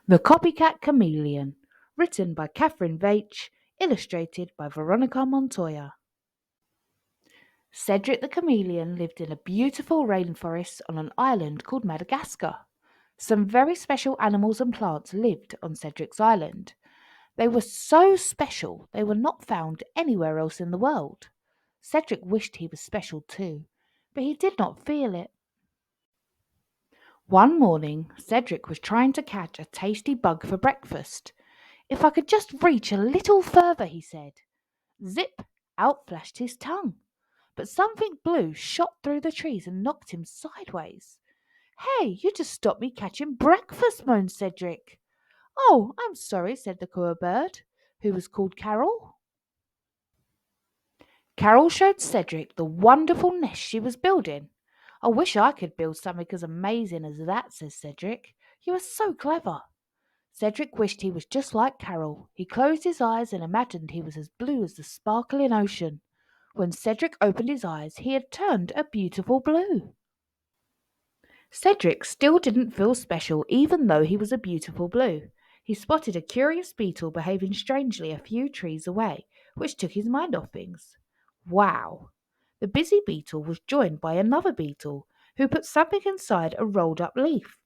The Copycat Chameleon, written by Catherine Veitch, illustrated by Veronica Montoya. Cedric the Chameleon lived in a beautiful rainforest on an island called Madagascar. Some very special animals and plants lived on Cedric's island. They were so special they were not found anywhere else in the world. Cedric wished he was special too, but he did not feel it. One morning, Cedric was trying to catch a tasty bug for breakfast. "If I could just reach a little further," he said. Zip! Out flashed his tongue. But something blue shot through the trees and knocked him sideways. "Hey, you just stopped me catching breakfast," moaned Cedric. "Oh, I'm sorry," said the koa bird, who was called Carol. Carol showed Cedric the wonderful nest she was building. "I wish I could build something as amazing as that," says Cedric. "You are so clever." Cedric wished he was just like Carol. He closed his eyes and imagined he was as blue as the sparkling ocean. When Cedric opened his eyes, he had turned a beautiful blue. Cedric still didn't feel special even though he was a beautiful blue. He spotted a curious beetle behaving strangely a few trees away, which took his mind off things. Wow! The busy beetle was joined by another beetle, who put something inside a rolled up leaf.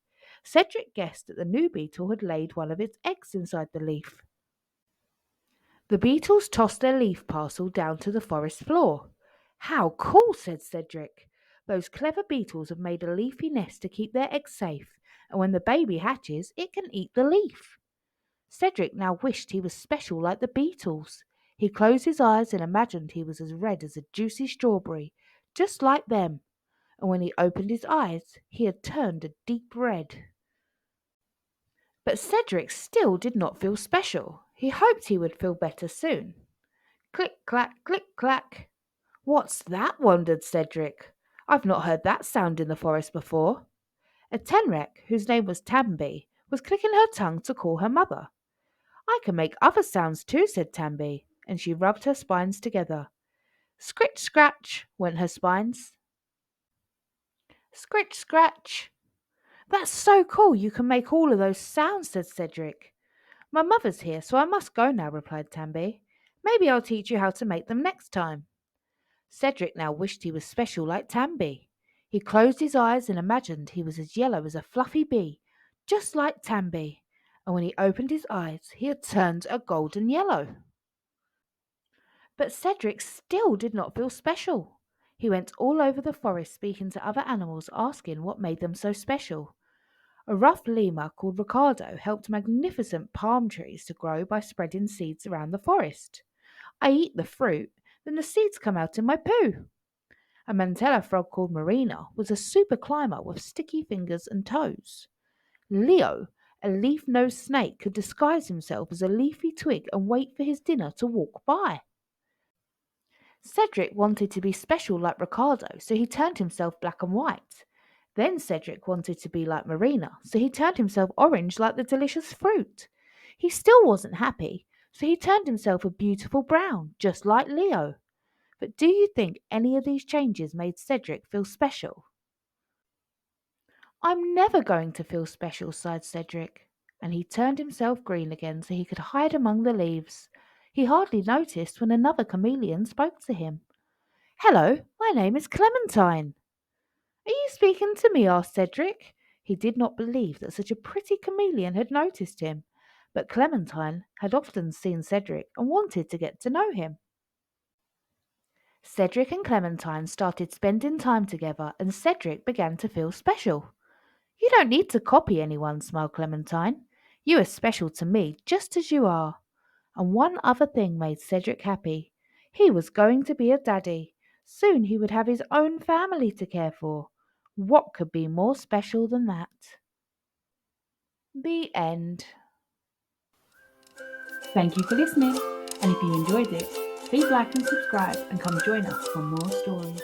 Cedric guessed that the new beetle had laid one of its eggs inside the leaf. The beetles tossed their leaf parcel down to the forest floor. "How cool," said Cedric. "Those clever beetles have made a leafy nest to keep their eggs safe, and when the baby hatches, it can eat the leaf." Cedric now wished he was special like the beetles. He closed his eyes and imagined he was as red as a juicy strawberry, just like them. And when he opened his eyes, he had turned a deep red. But Cedric still did not feel special. He hoped he would feel better soon. Click, clack, click, clack. "What's that?" wondered Cedric. "I've not heard that sound in the forest before." A tenrec, whose name was Tamby, was clicking her tongue to call her mother. "I can make other sounds too," said Tamby, and she rubbed her spines together. Scritch, scratch went her spines. Scritch, scratch. "That's so cool, you can make all of those sounds," said Cedric. "My mother's here, so I must go now," replied Tamby. "Maybe I'll teach you how to make them next time." Cedric now wished he was special like Tamby. He closed his eyes and imagined he was as yellow as a fluffy bee, just like Tamby. And when he opened his eyes, he had turned a golden yellow. But Cedric still did not feel special. He went all over the forest speaking to other animals, asking what made them so special. A rough lemur called Ricardo helped magnificent palm trees to grow by spreading seeds around the forest. "I eat the fruit, then the seeds come out in my poo." A mantella frog called Marina was a super climber with sticky fingers and toes. Leo, a leaf-nosed snake, could disguise himself as a leafy twig and wait for his dinner to walk by. Cedric wanted to be special like Ricardo, so he turned himself black and white. Then Cedric wanted to be like Marina, so he turned himself orange like the delicious fruit. He still wasn't happy, so he turned himself a beautiful brown, just like Leo. But do you think any of these changes made Cedric feel special? "I'm never going to feel special," sighed Cedric, and he turned himself green again so he could hide among the leaves. He hardly noticed when another chameleon spoke to him. "Hello, my name is Clementine." "Are you speaking to me?" asked Cedric. He did not believe that such a pretty chameleon had noticed him, but Clementine had often seen Cedric and wanted to get to know him. Cedric and Clementine started spending time together, and Cedric began to feel special. "You don't need to copy anyone," smiled Clementine. "You are special to me, just as you are." And one other thing made Cedric happy. He was going to be a daddy. Soon he would have his own family to care for. What could be more special than that? The end. Thank you for listening, and if you enjoyed it, please like and subscribe and come join us for more stories.